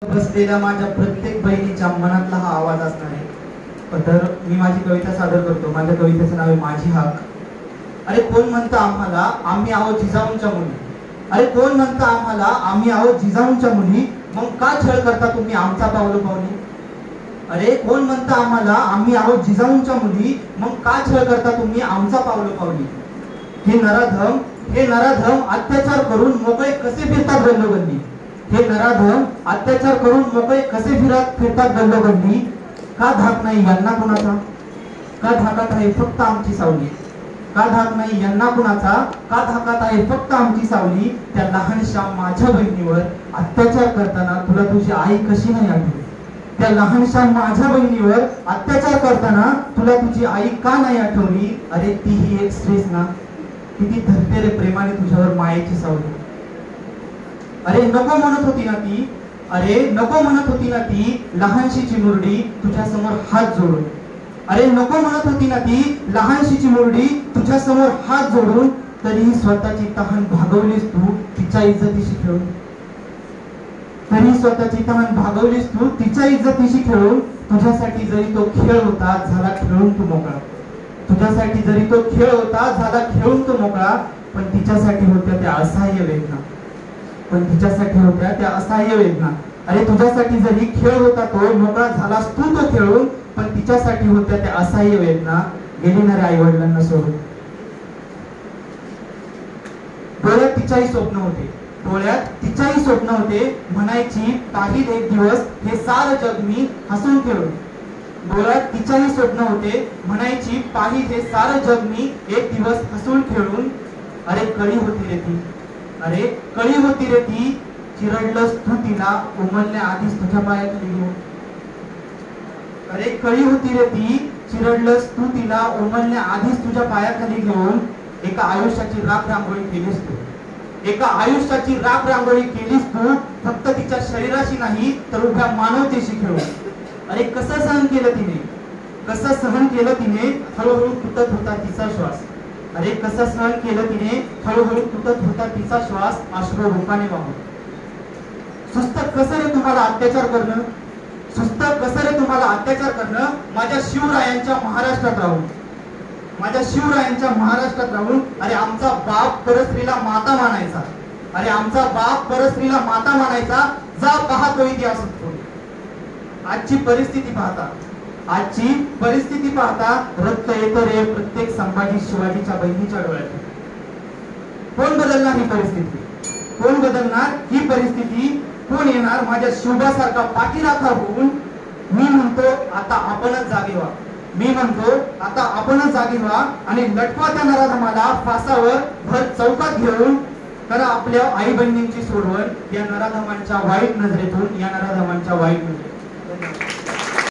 बसलेल्या माझ्या प्रत्येक बहिणीच्या मनातला हा आवाज असणार आहे. तर मी माझी कविता सादर करतो. माझ्या कवितेचं नाव आहे माझी हाक. अरे कोण म्हणतं आम्हाला आम्ही आहोत जिजाऊंच्या मुली. अरे कोण म्हणतं आम्हाला आम्ही आहोत जिजाऊंच्या मुली. मग का छळ करता तुम्ही आमचा पावलो पावली. अरे कोण म्हणतं आम्हाला आम्ही आहोत जिजाऊंच्या मुली. मग का छळ करता तुम्ही आमचा पावलो पावली. हे नराधम अत्याचार करून मोकळे कसे फिरतात गल्लोगल्ली. हे नराधम अत्याचार करून मोकळे कसे फिरतात गल्लोगल्ली. का धाक नाही यांना कुणाचा. का धाकात आहे फक्त आमची सावली. का धाक नाही यांना कुणाचा. का धाकात आहे फक्त आमची सावली. त्या लहानशा माझ्या बहिणीवर अत्याचार करताना तुला तुझी आई कशी नाही आठवली. त्या लहानशा माझ्या बहिणीवर अत्याचार करताना तुला तुझी आई का नाही आठवली. अरे ती ही एक स्त्रीच ना. किती धरते रे प्रेमाने तुझ्यावर मायेची सावली. अरे नको म्हणत होती ना ती. अरे नको म्हणत होती ना ती लहानशीची मुरडी तुझ्या समोर हात जोडून. अरे नको म्हणत होती ना ती लहानशीची मुरडी तुझ्या समोर हात जोडून. तरीही स्वतःची तहान भागवलीस तू तिच्या इज्जतीशी खेळून. तरी स्वतःची तहान भागवलीस तू तिच्या इज्जतीशी खेळून. तुझ्यासाठी जरी तो खेळ होता झाला खेळून तू मोकळा. तुझ्यासाठी जरी तो खेळ होता झाला खेळून तो मोकळा. पण तिच्यासाठी होत्या त्या असहाय्य वेदना. पण तिच्यासाठी होत्या त्या असहाय्य वेदना. अरे तुझ्यासाठी जरी खेळ होता तो मोकळा झालास तू तो खेळून. पण तिच्यासाठी होत्या त्या असहाय्य वेदना. गेलेणाऱ्या आई वडिलांना सोडून. डोळ्यात तिच्याही स्वप्न होते. डोळ्यात तिच्याही स्वप्न होते. म्हणायची पाहिल एक दिवस हे सारं जग मी हसून खेळून. डोळ्यात तिच्याही स्वप्न होते. म्हणायची पाहिल हे सारं जग मी एक दिवस हसून खेळून. अरे कळी होती रे ती. अरे कळी होती रे ती. चिरडलंस तू तिला उमलण्या आधीच तुझ्या पायाखाली घेऊन. अरे कळी होती रे ती. चिरडलंस तू तिला उमलण्या आधीच तुझ्या पायाखाली घेऊन. एका आयुष्याची राख रांगोळी केलीस तू. एका आयुष्याची राख रांगोळी केलीस तू. फक्त तिच्या शरीराशी नाही तर उभ्या मानवतेशी खेळून. अरे कसं सहन केलं तिने. कसं सहन केलं तिने. हळूहळू तुटत होता तिचा श्वास. अरे कसं सहन केलं तिने. हळूहळू तुटत होता तिचा श्वास. अश्रू रूपाने वाहून. सुस्त कसं रे तुम्हाला अत्याचार करणं. सुस्त कसं रे तुम्हाला अत्याचार करणं. माझ्या शिवरायांच्या महाराष्ट्रात राहून. माझ्या शिवरायांच्या महाराष्ट्रात राहून. अरे आमचा बाप परस्त्रीला माता मानायचा. अरे आमचा बाप परस्त्रीला माता मानायचा. जा पहा तो इतिहास उठून. आजची परिस्थिती पाहता रक्त येतं रे प्रत्येक संभाजी शिवाजीच्या बहिणीच्या डोळ्यात. कोण बदलणार ही परिस्थिती. कोण बदलणार ही परिस्थिती. कोण येणार माझ्या शिवबासारखा पाठीराखा होऊन. मी म्हणतो आता आपणच जागे व्हा. मी म्हणतो आता आपणच जागे व्हा. आणि लटवा त्या नराधमाला फासावर भर चौकात घेऊन. करा आपल्या आई बहिणींची सोडवण या नराधमांच्या वाईट नजरेतून. या नराधमांच्या वाईट नजरेतून.